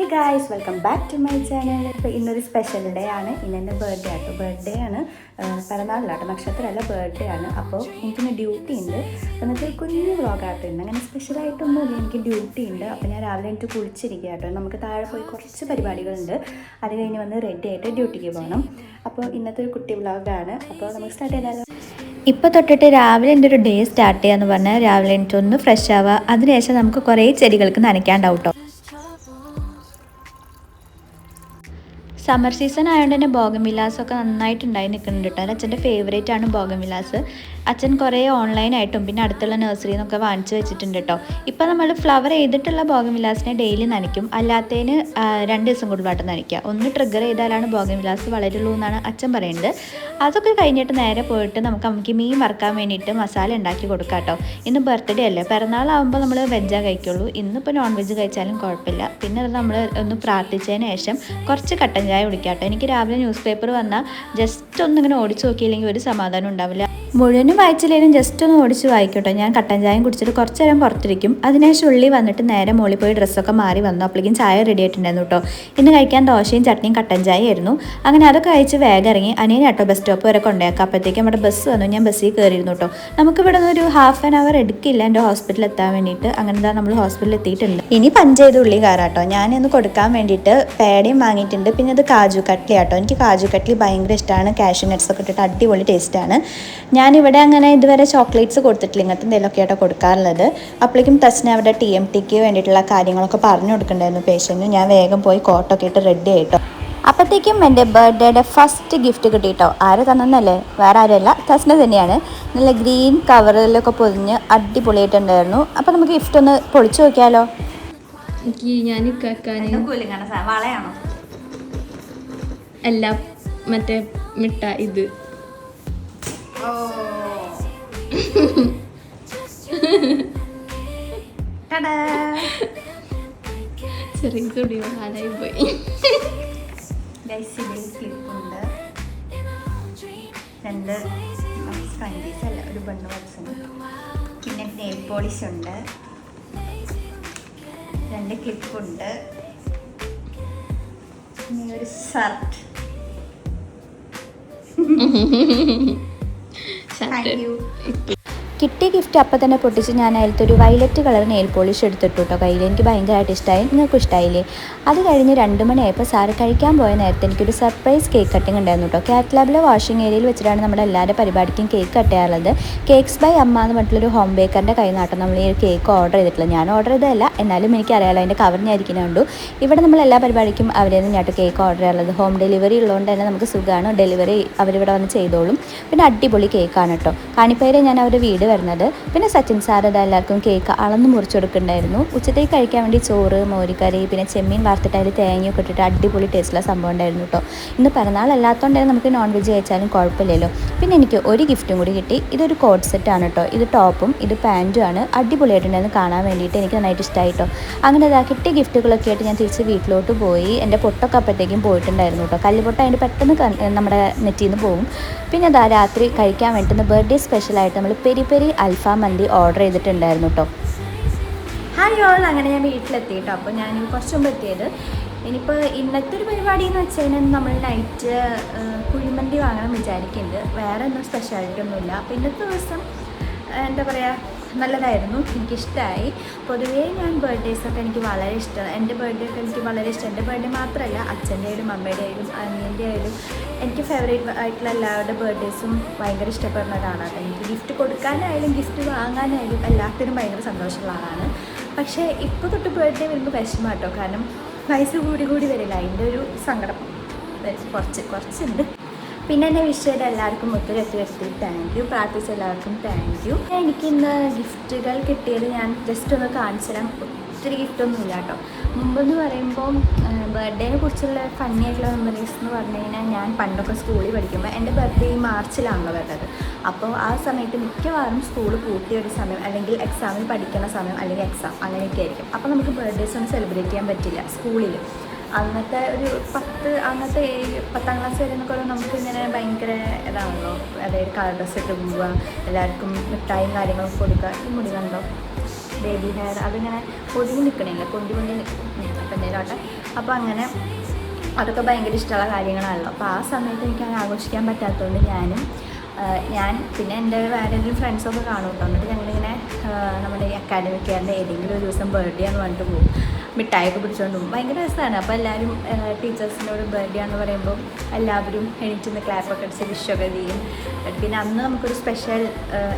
Hey guys, welcome back to my channel. ഇപ്പോൾ ഇന്നൊരു special day ആണ്. ഇന്നെൻ്റെ ബർത്ത്ഡേ ആട്ടോ. ബർത്ത്ഡേ ആണ്, പിറന്നാളിലാട്ടോ, നക്ഷത്രമല്ല, ബർത്ത്ഡേ ആണ്. അപ്പോൾ എനിക്കിന്ന് ഡ്യൂട്ടി ഉണ്ട്. എന്നിട്ട് കുഞ്ഞു വ്ളോഗാട്ടോ ഉണ്ട്. അങ്ങനെ സ്പെഷ്യലായിട്ടൊന്നുമില്ല, എനിക്ക് ഡ്യൂട്ടി ഉണ്ട്. അപ്പോൾ ഞാൻ രാവിലെ എനിക്ക് കുളിച്ചിരിക്കുക കേട്ടോ. നമുക്ക് താഴെ പോയി കുറച്ച് പരിപാടികളുണ്ട്. അത് കഴിഞ്ഞ് വന്ന് റെഡി ആയിട്ട് ഡ്യൂട്ടിക്ക് പോകണം. അപ്പോൾ ഇന്നത്തെ ഒരു കുട്ടി വ്ളോഗാണ്. അപ്പോൾ നമുക്ക് സ്റ്റാർട്ട് ചെയ്താലോ. ഇപ്പോൾ തൊട്ടിട്ട് രാവിലെ എൻ്റെ ഒരു ഡേ സ്റ്റാർട്ട് ചെയ്യാന്ന് പറഞ്ഞാൽ രാവിലെ എനിക്കൊന്ന് ഫ്രഷ് ആവുക. അതിനുശേഷം നമുക്ക് കുറേ ചെടികൾക്ക് നനയ്ക്കാണ്ടാവും കേട്ടോ. സമ്മർ സീസൺ ആയതുകൊണ്ട് തന്നെ ബോഗൻവില്ലാസൊക്കെ നന്നായിട്ടുണ്ടായി നിൽക്കുന്നുണ്ട് കേട്ടോ. അച്ഛൻ്റെ ഫേവറേറ്റ് ആണ് ബോഗൻവില്ലാസ്. അച്ഛൻ കുറേ ഓൺലൈനായിട്ടും പിന്നെ അടുത്തുള്ള നഴ്സറിയിൽ നിന്നൊക്കെ വാങ്ങിച്ച് വെച്ചിട്ടുണ്ട് കേട്ടോ. ഇപ്പോൾ നമ്മൾ ഫ്ലവർ ചെയ്തിട്ടുള്ള ബോഗൻവില്ലാസിനെ ഡെയിലി നനയ്ക്കും, അല്ലാത്തതിന് 2 ദിവസം കൂടുമ്പോഴായിട്ട് നനയ്ക്കുക. ഒന്ന് ട്രിഗർ ചെയ്താലാണ് ബോഗൻവില്ലാസ് വളരുള്ളൂ എന്നാണ് അച്ഛൻ പറയുന്നത്. അതൊക്കെ കഴിഞ്ഞിട്ട് നേരെ പോയിട്ട് നമുക്ക് അമ്മയ്ക്ക് മീൻ വറുക്കാൻ വേണ്ടിയിട്ട് മസാല ഉണ്ടാക്കി കൊടുക്കാം കേട്ടോ. ഇന്ന് ബർത്ത്ഡേ അല്ലേ, പിറന്നാളാകുമ്പോൾ നമ്മൾ വെജ്ജാ കഴിക്കുള്ളൂ. ഇന്നിപ്പോൾ നോൺ വെജ് കഴിച്ചാലും കുഴപ്പമില്ല. പിന്നെ അത് നമ്മൾ ഒന്ന് പ്രാർത്ഥിച്ചതിന് ശേഷം കുറച്ച് കട്ടൻ ചായ കുടിക്കാം കേട്ടോ. എനിക്ക് രാവിലെ ന്യൂസ് പേപ്പർ വന്നാൽ ജസ്റ്റ് ഒന്നിങ്ങനെ ഓടിച്ച് നോക്കിയില്ലെങ്കിൽ ഒരു സമാധാനം ഉണ്ടാവില്ല. മുഴുവനും വായിച്ചില്ലെങ്കിലും ജസ്റ്റ് ഒന്ന് ഓടിച്ച് വായിക്കട്ടോ. ഞാൻ കട്ടൻ ചായം കുടിച്ചിട്ട് കുറച്ച് നേരം പുറത്തിരിക്കും. അതിനുശേഷം ഉള്ളി വന്നിട്ട് നേരെ മോളിൽ പോയി ഡ്രസ്സൊക്കെ മാറി വന്നു. അപ്പോഴേക്കും ചായ റെഡി ആയിട്ടുണ്ടായിരുന്നു കേട്ടോ. ഇന്ന് കഴിക്കാൻ ദോശയും ചട്നിയും കട്ടൻ ചായ ആയിരുന്നു. അങ്ങനെ അതൊക്കെ കഴിച്ച് വേഗം ഇറങ്ങി അനിയനെ കേട്ടോ ബസ് സ്റ്റോപ്പ് വരെ കൊണ്ടുപോയേക്കാം. അപ്പോഴത്തേക്കും നമ്മുടെ ബസ് വന്നു. ഞാൻ ബസ്സിൽ കയറിയിരുന്നു കേട്ടോ. നമുക്കിവിടെ നിന്ന് ഒരു ½ ആൻ അവർ എടുക്കില്ല എൻ്റെ ഹോസ്പിറ്റലിൽ എത്താൻ വേണ്ടിയിട്ട്. അങ്ങനെ നമ്മൾ ഹോസ്പിറ്റലിൽ എത്തിയിട്ടുണ്ട്. ഇനി പഞ്ച് ഉള്ളി കയറാട്ടോ. ഞാനൊന്ന് കൊടുക്കാൻ വേണ്ടിയിട്ട് പേടയും വാങ്ങിയിട്ടുണ്ട്. പിന്നെ അത് കാജു കട്ട്ലി ആട്ടോ. എനിക്ക് കാജു കട്ട്ലി ഭയങ്കര ഇഷ്ടമാണ്. കാഷ്യൂ നട്ട്സ് ഒക്കെ ഇട്ടിട്ട് അടിപൊളി ടേസ്റ്റാണ്. ഞാനിവിടെ അങ്ങനെ ഇതുവരെ ചോക്ലേറ്റ്സ് കൊടുത്തിട്ടില്ല, ഇങ്ങനത്തെ എന്തെങ്കിലുമൊക്കെ ആയിട്ടോ കൊടുക്കാറുള്ളത്. അപ്പോഴേക്കും തസ്ന അവിടെ TMTക്ക് വേണ്ടിയിട്ടുള്ള കാര്യങ്ങളൊക്കെ പറഞ്ഞു കൊടുക്കണ്ടായിരുന്നു പേഷ്യൻറ്റിന്. ഞാൻ വേഗം പോയി കോട്ടൊക്കെ ഇട്ട് റെഡി ആയിട്ടോ. അപ്പോഴത്തേക്കും എൻ്റെ ബർത്ത്ഡേയുടെ ഫസ്റ്റ് ഗിഫ്റ്റ് കിട്ടിയിട്ടോ. ആര് തന്നെന്നല്ലേ, വേറെ ആരുമല്ല, തസ്ന തന്നെയാണ്. നല്ല ഗ്രീൻ കവറിലൊക്കെ പൊതിഞ്ഞ് അടിപൊളിയായിട്ടുണ്ടായിരുന്നു. അപ്പോൾ നമുക്ക് ഗിഫ്റ്റ് ഒന്ന് പൊളിച്ചു നോക്കിയാലോ. വളയാണോ അല്ല, മറ്റേ മിഠ ഇത് ചെറിയ തുടി ഹാലായി പോയി. ക്ലിപ്പുണ്ട്, 2 സ്പഞ്ചീസ് അല്ല, ഒരു ബണ്ണ് ബോക്സുണ്ട്. പിന്നെ നെയിൽ പോളിഷ് ഉണ്ട്, 2 ക്ലിപ്പുണ്ട്, പിന്നെ ഒരു ഷർട്ട്. കിട്ടിയ ഗിഫ്റ്റ് അപ്പം തന്നെ പൊട്ടിച്ച് ഞാൻ അതിലത്തെ ഒരു വയലറ്റ് കളർ നെയിൽ പോളിഷ് എടുത്തിട്ടു കേട്ടോ കയ്യിൽ. എനിക്ക് ഭയങ്കരമായിട്ട് ഇഷ്ടമായി. നിങ്ങൾക്കും ഇഷ്ടമായില്ലേ? അത് കഴിഞ്ഞ് 2 മണിയായപ്പോൾ സാറ് കഴിക്കാൻ പോയ നേരത്തെ എനിക്കൊരു സർപ്രൈസ് കേക്ക് കട്ടിങ് ഉണ്ടായിരുന്നു കേട്ടോ. കാറ്റ് ലാബിലെ വാഷിംഗ് ഏരിയയിൽ വെച്ചിട്ടാണ് നമ്മുടെ എല്ലാവരുടെ പരിപാടിക്കും കേക്ക് കട്ട് ചെയ്യാറുള്ളത്. കേക്ക്സ് ബൈ അമ്മ എന്ന് പറഞ്ഞിട്ടുള്ളൊരു ഹോം ബേക്കറിൻ്റെ കയ്യിൽ നിന്നാട്ടോ നമ്മൾ ഈ ഒരു കേക്ക് ഓർഡർ ചെയ്തിട്ടുള്ളത്. ഞാൻ ഓർഡർ ചെയ്തതല്ല, എന്നാലും എനിക്കറിയാമല്ലോ അതിൻ്റെ കവറിനായിരിക്കും കണ്ടു. ഇവിടെ നമ്മൾ എല്ലാ പരിപാടിക്കും അവരെ തന്നെയാട്ടോ കേക്ക് ഓർഡർ ചെയ്യാറുള്ളത്. ഹോം ഡെലിവറി ഉള്ളതുകൊണ്ട് തന്നെ നമുക്ക് സുഖമാണ്. ഡെലിവറി അവരിവിടെ വന്ന് ചെയ്തോളും. പിന്നെ അടിപൊളി കേക്കാണ് കേട്ടോ. കാണിപ്പേരെ ഞാൻ അവരുടെ വീട് വരുന്നത്. പിന്നെ സച്ചിൻ സാർ എല്ലാവർക്കും കേക്ക് അളന്ന് മുറിച്ച് കൊടുക്കുന്നുണ്ടായിരുന്നു. ഉച്ചത്തേക്ക് കഴിക്കാൻ വേണ്ടി ചോറ്, മോരുകറി, പിന്നെ ചെമ്മീൻ വറുത്തിട്ട് അതിൽ തേങ്ങയൊക്കെ ഇട്ടിട്ട് അടിപൊളി ടേസ്റ്റുള്ള സംഭവം ഉണ്ടായിരുന്നു കേട്ടോ. ഇന്ന് പിറന്നാളല്ലാത്തതുകൊണ്ട് തന്നെ നമുക്ക് നോൺ വെജ് കഴിച്ചാലും കുഴപ്പമില്ലല്ലോ. പിന്നെ എനിക്ക് ഒരു ഗിഫ്റ്റും കൂടി കിട്ടി. ഇതൊരു കോഡ് സെറ്റാണ് കേട്ടോ. ഇത് ടോപ്പും ഇത് പാൻറ്റും ആണ്. അടിപൊളിയായിട്ടുണ്ടായിരുന്നു കാണാൻ വേണ്ടിയിട്ട്. എനിക്ക് നന്നായിട്ട് ഇഷ്ടമായി കേട്ടോ. അങ്ങനെ ഇതാ കിട്ടിയ ഗിഫ്റ്റുകളൊക്കെ ആയിട്ട് ഞാൻ തിരിച്ച് വീട്ടിലോട്ട് പോയി. എൻ്റെ പൊട്ടൊക്കെ അപ്പോഴത്തേക്കും പോയിട്ടുണ്ടായിരുന്നു കേട്ടോ. കല്ലുപൊട്ട അതിൻ്റെ പെട്ടെന്ന് നമ്മുടെ നെറ്റിയിൽ നിന്ന് പോകും. പിന്നെ അതാ രാത്രി കഴിക്കാൻ വേണ്ടുന്ന ബർത്ത്ഡേ സ്പെഷ്യലായിട്ട് നമ്മൾ പെരി പെരി അൽഫാം മന്തി ഓർഡർ ചെയ്തിട്ടുണ്ടായിരുന്നു കേട്ടോ. ഹായ് ഓൾ, അങ്ങനെ ഞാൻ വീട്ടിലെത്തി കേട്ടോ. അപ്പോൾ ഞാൻ കുറച്ച് മുമ്പ് എത്തിയത്. ഇനിയിപ്പോൾ ഇന്നത്തെ ഒരു പരിപാടി എന്ന് വെച്ച് കഴിഞ്ഞാൽ നമ്മൾ നൈറ്റ് കുഴിമന്തി വാങ്ങണം വിചാരിക്കുന്നുണ്ട്. വേറെ ഒന്നും സ്പെഷ്യാലിറ്റി ഒന്നുമില്ല. അപ്പോൾ ഇന്നത്തെ ദിവസം എന്താ പറയുക, നല്ലതായിരുന്നു, എനിക്കിഷ്ടമായി. പൊതുവേ ഞാൻ ബർത്ത്ഡേസൊക്കെ എനിക്ക് വളരെ ഇഷ്ടമാണ്. എൻ്റെ ബർത്ത്ഡേ ഒക്കെ എനിക്ക് വളരെ ഇഷ്ടം. എൻ്റെ ബർത്ത്ഡേ മാത്രമല്ല, അച്ഛൻ്റെ ആയാലും അമ്മയുടെ ആയാലും അനിയൻ്റെ ആയാലും എനിക്ക് ഫേവറേറ്റ് ആയിട്ടുള്ള എല്ലാവരുടെ ബർത്ത്ഡേസും ഭയങ്കര ഇഷ്ടപ്പെടുന്നതാണ്. എനിക്ക് ഗിഫ്റ്റ് കൊടുക്കാനായാലും ഗിഫ്റ്റ് വാങ്ങാനായാലും എല്ലാത്തിനും ഭയങ്കര സന്തോഷമുള്ള ആളാണ്. പക്ഷേ ഇപ്പോൾ തൊട്ട് ബർത്ത്ഡേ വരുമ്പോൾ വിഷമം കേട്ടോ. കാരണം വയസ്സ് കൂടി വരില്ല, അതിൻ്റെ ഒരു സങ്കടം കുറച്ചുണ്ട്. പിന്നെ എന്നെ വിഷ് ചെയ്ത എല്ലാവർക്കും ഒത്തിരി താങ്ക് യു. പ്രാർത്ഥിച്ച എല്ലാവർക്കും താങ്ക് യു. എനിക്കിന്ന് ഗിഫ്റ്റുകൾ കിട്ടിയത് ഞാൻ ജസ്റ്റ് ഒന്ന് കാണിച്ചു തരാം. ഒത്തിരി ഗിഫ്റ്റൊന്നുമില്ല കേട്ടോ. മുമ്പെന്ന് പറയുമ്പോൾ ബർത്ത്ഡേനെ കുറിച്ചുള്ള ഫണ്ണി ആയിട്ടുള്ള മെമ്മറീസ് എന്ന് പറഞ്ഞു കഴിഞ്ഞാൽ, ഞാൻ പണ്ടൊക്കെ സ്കൂളിൽ പഠിക്കുമ്പോൾ എൻ്റെ ബർത്ത്ഡേ ഈ മാർച്ചിലാണല്ലോ വരുന്നത്. അപ്പോൾ ആ സമയത്ത് മിക്കവാറും സ്കൂൾ പൂട്ടിയ ഒരു സമയം, അല്ലെങ്കിൽ എക്സാമിൽ പഠിക്കുന്ന സമയം, അല്ലെങ്കിൽ എക്സാം അങ്ങനെയൊക്കെ ആയിരിക്കും. അപ്പോൾ നമുക്ക് ബർത്ത്ഡേസ് ഒന്നും സെലിബ്രേറ്റ് ചെയ്യാൻ പറ്റില്ല സ്കൂളിൽ. അന്നത്തെ ഒരു 10ാം ക്ലാസ് വരെ എന്നൊക്കെ നമുക്ക് ഇങ്ങനെ ഭയങ്കര ഇതാണല്ലോ. അതായത് കളർ ഡ്രസ്സ് ഇട്ട് പോവുക, എല്ലാവർക്കും മിഠായും കാര്യങ്ങളൊക്കെ കൊടുക്കുക. ഈ മുടി കണ്ടോ, ബേബി ഹെയർ, അതിങ്ങനെ പൊതിഞ്ഞ് നിൽക്കണില്ല, കൊണ്ടി നിൽക്കും. അപ്പം എന്തെങ്കിലും ആട്ടെ. അപ്പോൾ അങ്ങനെ അതൊക്കെ ഭയങ്കര ഇഷ്ടമുള്ള കാര്യങ്ങളാണല്ലോ. അപ്പോൾ ആ സമയത്ത് എനിക്ക് അങ്ങനെ ആഘോഷിക്കാൻ പറ്റാത്തതുകൊണ്ട് ഞാൻ പിന്നെ എൻ്റെ വേറെ ഏതെങ്കിലും ഫ്രണ്ട്സൊക്കെ കാണും കേട്ടോ. എന്നിട്ട് ഞങ്ങളിങ്ങനെ നമ്മുടെ ഈ അക്കാഡമിക് ഇയറിൻ്റെ ഏതെങ്കിലും ഒരു ദിവസം ബർത്ത്ഡേ എന്ന് പറഞ്ഞിട്ട് പോകും, മിഠായിയൊക്കെ പിടിച്ചുകൊണ്ട് പോകും. ഭയങ്കര രസമാണ്. അപ്പോൾ എല്ലാവരും ടീച്ചേഴ്സിനോട് ബർത്ത്ഡേ ആണെന്ന് പറയുമ്പോൾ എല്ലാവരും എണീറ്റ് ക്ലാപ്പൊക്കെ അടിച്ച് വിഷൊക്കെ ചെയ്യും. പിന്നെ അന്ന് നമുക്കൊരു സ്പെഷ്യൽ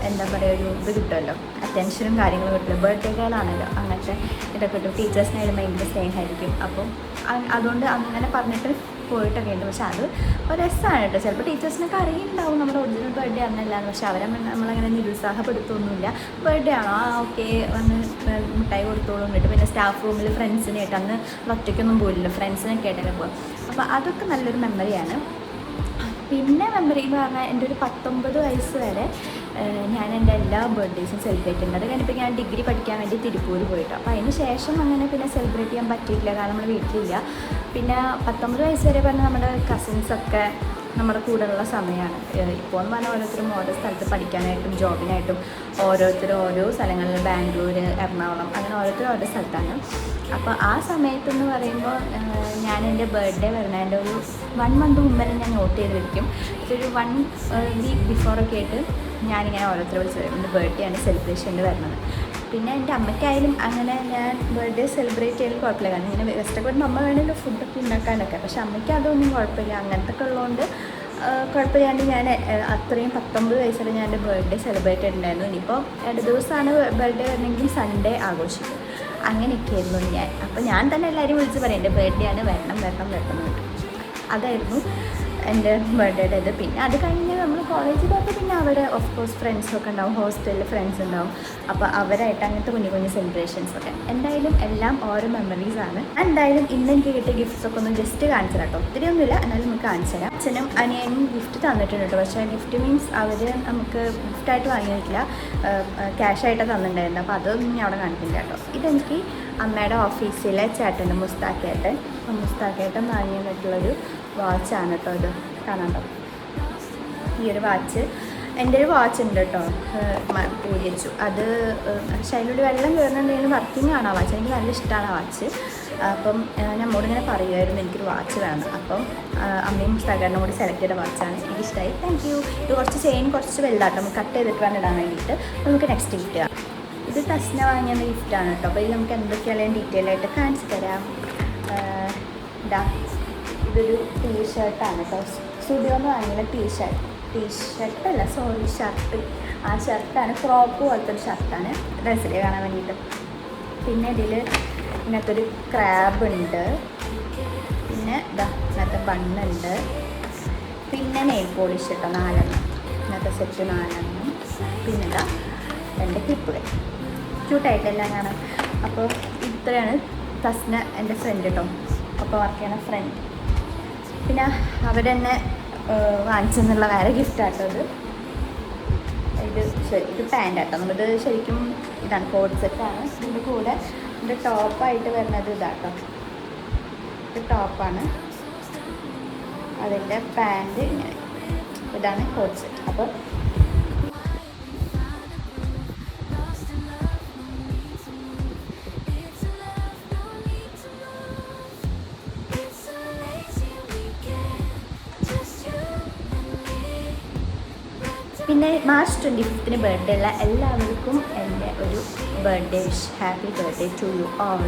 എന്താ പറയുക ഒരു ഇത് കിട്ടുമല്ലോ, അറ്റൻഷനും കാര്യങ്ങളും കിട്ടുമല്ലോ. ബർത്ത്ഡേ ഗേളാണല്ലോ, അങ്ങനത്തെ ഇതൊക്കെ കിട്ടും. ടീച്ചേഴ്സിനായാലും ഭയങ്കര സ്നേഹമായിരിക്കും. അപ്പം അതുകൊണ്ട് അങ്ങനെ പറഞ്ഞിട്ട് പോയിട്ടൊക്കെ ഉണ്ട്. പക്ഷെ അത് ഒരു രസമാണ് കേട്ടോ. ചിലപ്പോൾ ടീച്ചേഴ്സിനൊക്കെ അറിയുന്നുണ്ടാവും നമ്മുടെ ഒറിജിനൽ ബർത്ത്ഡേ അന്നല്ലാന്ന്. പക്ഷെ അവരെ നമ്മളങ്ങനെ നിരുത്സാഹപ്പെടുത്തൊന്നുമില്ല. ബർത്ത്ഡേ ആണോ, ഓക്കെ വന്ന് മിഠായി കൊടുത്തോളും. എന്നിട്ട് പിന്നെ സ്റ്റാഫ് റൂമിൽ ഫ്രണ്ട്സിനായിട്ട് അന്ന് ഒറ്റയ്ക്കൊന്നും പോയില്ലല്ലോ, ഫ്രണ്ട്സിനൊക്കെ ആയിട്ടൊക്കെ പോകും. അപ്പോൾ അതൊക്കെ നല്ലൊരു മെമ്മറിയാണ്. പിന്നെ മെമ്മറി എന്ന് പറഞ്ഞാൽ എൻ്റെ ഒരു 19 വയസ്സ് വരെ ഞാൻ എൻ്റെ എല്ലാ ബർത്ത്ഡേസും സെലിബ്രേറ്റ് ചെയ്യുന്നത്. അത് കഴിഞ്ഞപ്പോൾ ഞാൻ ഡിഗ്രി പഠിക്കാൻ വേണ്ടി തിരുപ്പൂർ പോയിട്ട്, അപ്പോൾ അതിന് ശേഷം അങ്ങനെ പിന്നെ സെലിബ്രേറ്റ് ചെയ്യാൻ പറ്റിയിട്ടില്ല, കാരണം നമ്മൾ വീട്ടിലില്ല. പിന്നെ 19 വയസ്സ് വരെ പറഞ്ഞാൽ നമ്മുടെ കസിൻസൊക്കെ നമ്മുടെ കൂടെയുള്ള സമയമാണ്. ഇപ്പോൾ എന്ന് പറഞ്ഞാൽ ഓരോരുത്തരും ഓരോ സ്ഥലത്ത് പഠിക്കാനായിട്ടും ജോബിനായിട്ടും ഓരോരുത്തരും ഓരോ സ്ഥലങ്ങളിൽ, ബാംഗ്ലൂർ, എറണാകുളം, അങ്ങനെ ഓരോരുത്തരും ഓരോ സ്ഥലത്താണ്. അപ്പോൾ ആ സമയത്തെന്ന് പറയുമ്പോൾ ഞാൻ എൻ്റെ ബർത്ത്ഡേ വരുന്നതിൻ്റെ ഒരു 1 മന്ത് മുമ്പേ ഞാൻ നോട്ട് ചെയ്ത് വെക്കും. ഒരു 1 വീക്ക് ബിഫോറൊക്കെ ആയിട്ട് ഞാനിങ്ങനെ ഓരോരുത്തരെ വിളിച്ച് വരും, എൻ്റെ ബർത്ത്ഡേ ആണ് സെലിബ്രേഷൻ്റെ വരുന്നത്. പിന്നെ എൻ്റെ അമ്മയ്ക്കായാലും അങ്ങനെ ഞാൻ ബർത്ത്ഡേ സെലിബ്രേറ്റ് ചെയ്യൽ കുഴപ്പമില്ല, കാരണം ഇങ്ങനെ ഗസ്റ്റൊക്കെ വരുമ്പോൾ അമ്മ വേണമെങ്കിൽ ഫുഡൊക്കെ ഉണ്ടാക്കാനൊക്കെ. പക്ഷെ അമ്മയ്ക്ക് അതൊന്നും കുഴപ്പമില്ല, അങ്ങനത്തെ ഒക്കെ ഉള്ളതുകൊണ്ട് കുഴപ്പമില്ലാണ്ട് ഞാൻ അത്രയും 19 വയസ്സിൽ ഞാൻ എൻ്റെ ബർത്ത്ഡേ സെലിബ്രേറ്റ് ചെയ്തിട്ടുണ്ടായിരുന്നു. ഇനിയിപ്പോൾ 2 ദിവസമാണ് ബർത്ത്ഡേ വരണമെങ്കിൽ സൺഡേ ആഘോഷിക്കും. അങ്ങനെയൊക്കെയായിരുന്നു ഞാൻ. അപ്പോൾ ഞാൻ തന്നെ എല്ലാവരും വിളിച്ച് പറയും എൻ്റെ ബർത്ത്ഡേ ആണ്, വരണം. അതായിരുന്നു എൻ്റെ ബർത്ത്ഡേയുടെ ഇത്. പിന്നെ അത് കഴിഞ്ഞ് നമ്മൾ കോളേജിൽ പോയപ്പോൾ പിന്നെ അവിടെ ഓഫ് കോഴ്സ് ഫ്രണ്ട്സൊക്കെ ഉണ്ടാവും, ഹോസ്റ്റലിൽ ഫ്രണ്ട്സ് ഉണ്ടാവും. അപ്പോൾ അവരായിട്ട് അങ്ങനത്തെ കുഞ്ഞു സെലിബ്രേഷൻസൊക്കെ. എന്തായാലും എല്ലാം ഓരോ മെമ്മറീസാണ്. എന്തായാലും ഇന്ന് എനിക്ക് കിട്ടിയ ഗിഫ്റ്റ്സൊക്കെ ഒന്ന് ജസ്റ്റ് കാണിച്ചു തരാം കേട്ടോ. ഒത്തിരി ഒന്നുമില്ല, എന്നാലും നമുക്ക് കാണിച്ചു തരാം. അച്ഛനും അനിയനും ഗിഫ്റ്റ് തന്നിട്ടുണ്ട് കേട്ടോ. പക്ഷേ ഗിഫ്റ്റ് മീൻസ് അവർ നമുക്ക് ഗിഫ്റ്റായിട്ട് വാങ്ങിയിട്ടില്ല, ക്യാഷായിട്ട് തന്നിട്ടുണ്ടായിരുന്നു. അപ്പോൾ അതൊന്നും ഞാൻ അവിടെ കാണിക്കില്ല കേട്ടോ. ഇതെനിക്ക് അമ്മയുടെ ഓഫീസിലെ ചേട്ടൻ്റെ മുസ്താഖേട്ടൻ വാങ്ങി തന്നിട്ടുള്ളൊരു വാച്ചാണ് കേട്ടോ. ഇത് കാണാണ്ടോ, ഈ ഒരു വാച്ച്. എൻ്റെ ഒരു വാച്ച് ഉണ്ട് കേട്ടോ, ഊരി വെച്ചു. അത് പക്ഷേ അതിലൂടെ വെള്ളം കയറുന്നുണ്ടെങ്കിൽ വർക്കിംഗ് ആണ് ആ വാച്ച്. എനിക്ക് നല്ല ഇഷ്ടമാണ് ആ വാച്ച്. അപ്പം നമ്മോടിങ്ങനെ പറയുമായിരുന്നു എനിക്കൊരു വാച്ച് വേണം. അപ്പം അമ്മയും മുസ്താഖേട്ടനും കൂടി സെലക്ട് ചെയ്ത വാച്ചാണ്, എനിക്കിഷ്ടമായി. Thank you. ഇത് കുറച്ച് ചെയിൻ കുറച്ച് വലുതാട്ടോ, നമുക്ക് കട്ട് ചെയ്തിട്ട് വേണം ഇടാൻ വേണ്ടിയിട്ട്. നമുക്ക് നെക്സ്റ്റ് ഗിഫ്റ്റ് ചെയ്യാം. ഇത് തസ്ന വാങ്ങിയ ഗിഫ്റ്റാണ് കേട്ടോ. അപ്പോൾ ഇത് നമുക്ക് എന്തൊക്കെയാണ് ഡീറ്റെയിൽ ആയിട്ട് കാണിച്ചു തരാം. ഇതാ, ഇതൊരു ടീഷർട്ടാണ് കേട്ടോ. സ്റ്റുഡിയോന്ന് വാങ്ങിയ ടീഷർട്ടല്ല, സോറി, ഷർട്ട്. ആ ഷർട്ടാണ്, ഫ്രോക്ക് പോലത്തെ ഒരു ഷർട്ടാണ്, ഡ്രസ്സിൽ കാണാൻ വേണ്ടിയിട്ട്. പിന്നെ ഇതിൽ ഇങ്ങനത്തൊരു ക്രാബ് ഉണ്ട്, പിന്നെ ഇതാ ഇങ്ങനത്തെ ബണ്ണുണ്ട്, പിന്നെ നെയിൽ പോളിഷ് കേട്ടോ 4 ഇങ്ങനത്തെ സെറ്റ് 4. പിന്നെ ഇതാ 2 ക്ലിപ്പുകൾ, ക്യൂട്ടായിട്ടെല്ലാം കാണാം. അപ്പോൾ ഇത്രയാണ് തസ്ന എൻ്റെ ഫ്രണ്ട് കേട്ടോ, അപ്പോൾ വർക്ക് ചെയ്യണ ഫ്രണ്ട്. പിന്നെ അവരെന്നെ വാങ്ങിച്ചെന്നുള്ള വേറെ ഗിഫ്റ്റാട്ടോ ഇത്. ഇത് പാൻറ്റാട്ടോ. നമ്മളിത് ശരിക്കും ഇതാണ്, കോഡ് സെറ്റാണ്. ഇതിൻ്റെ കൂടെ ഇതിൻ്റെ ടോപ്പായിട്ട് വരുന്നത് ഇതാട്ടോ, ഇത് ടോപ്പാണ്. അതിൻ്റെ പാൻറ്റ് ഇങ്ങനെ, ഇതാണ് കോഡ് സെറ്റ്. അപ്പോൾ പിന്നെ മാർച്ച് 25 ബർത്ത്ഡേ ഉള്ള എല്ലാവർക്കും എൻ്റെ ഒരു birthday wish, happy birthday to you all.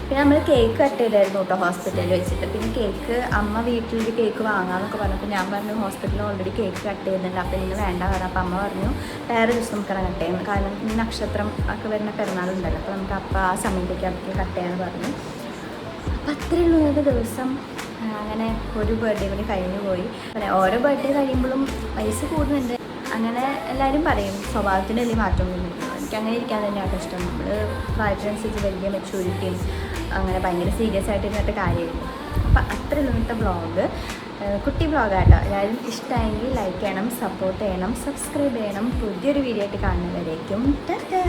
പിന്നെ നമ്മൾ കേക്ക് കട്ട് ചെയ്തായിരുന്നു കേട്ടോ ഹോസ്പിറ്റലിൽ വെച്ചിട്ട്. പിന്നെ കേക്ക് അമ്മ വീട്ടിലൊരു കേക്ക് വാങ്ങാമെന്നൊക്കെ പറഞ്ഞപ്പോൾ ഞാൻ പറഞ്ഞു ഹോസ്പിറ്റലിൽ ഓൾറെഡി കേക്ക് കട്ട് ചെയ്യുന്നുണ്ട്, അപ്പോൾ ഇന്ന് വേണ്ട പറഞ്ഞു. അപ്പോൾ അമ്മ പറഞ്ഞു വേറെ ദിവസം നമുക്ക് കട്ട് ചെയ്യുന്നത്, കാരണം ഈ നക്ഷത്രം ഒക്കെ വരുന്ന പെരുന്നാളുണ്ടല്ലോ, അപ്പോൾ നമുക്ക് അപ്പോൾ ആ സമയത്തേക്ക് അവർക്ക് കട്ട് ചെയ്യാമെന്ന് പറഞ്ഞു. അപ്പോൾ അത്രയുള്ള ഒരു ദിവസം അങ്ങനെ ഒരു ബർത്ത്ഡേ കൂടി കഴിഞ്ഞു പോയി. പിന്നെ ഓരോ ബർത്ത്ഡേ കഴിയുമ്പോഴും വയസ്സ് കൂടുന്നുണ്ട്. അങ്ങനെ എല്ലാവരും പറയും സ്വഭാവത്തിന് വലിയ മാറ്റമൊന്നും. എനിക്കങ്ങനെ ഇരിക്കാൻ തന്നെയാണ് ഇഷ്ടം. നമ്മൾ പ്രായത്തിനനുസരിച്ച് വലിയ മെച്യൂരിറ്റിയും അങ്ങനെ ഭയങ്കര സീരിയസ് ആയിട്ട് ഇരുന്നിട്ട് കാര്യമായിരുന്നു. അപ്പം അത്രയുള്ള ഇന്നത്തെ വ്ളോഗ്, കുട്ടി വ്ളോഗാട്ടോ. എല്ലാവരും ഇഷ്ടമായെങ്കിൽ ലൈക്ക് ചെയ്യണം, സപ്പോർട്ട് ചെയ്യണം, സബ്സ്ക്രൈബ് ചെയ്യണം. പുതിയൊരു വീഡിയോ ആയിട്ട് കാണുന്നവരേക്കും ടാറ്റാ.